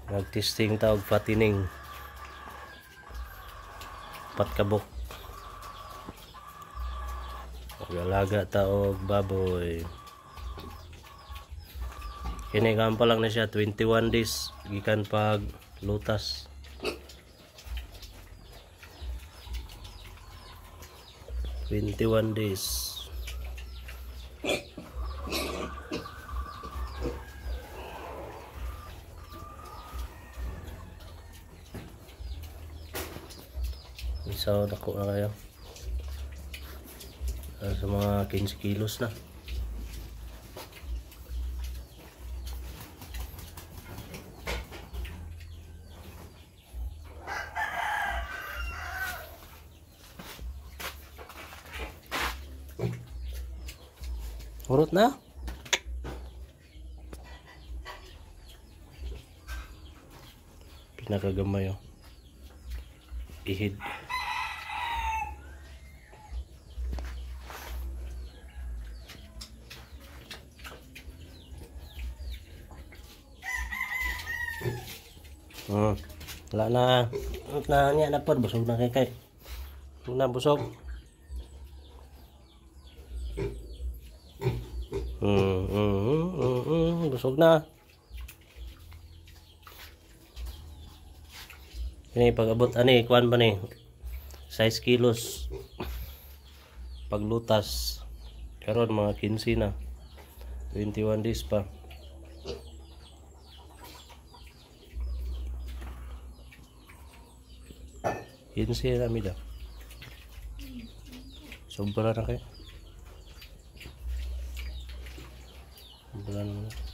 Nag-testing ta og patining. Patkabok. Mag-alaga ta og baboy. Kini pa lang na siya 21 days gikan pag lutas. Days. Isa dako na kayo. Sa mga 15 kilos na. Urot na. Pinakagamay oh. Ihid. Wala na. Na niya na pod busog na kay. Na busog. Busog na. Ini pag-abot ani kuan ba ni? 6 kilos. Paglutas. Karon mga 15 na. 21 days pa. Kinsi na mida. Sobra na kayo. Sobra na.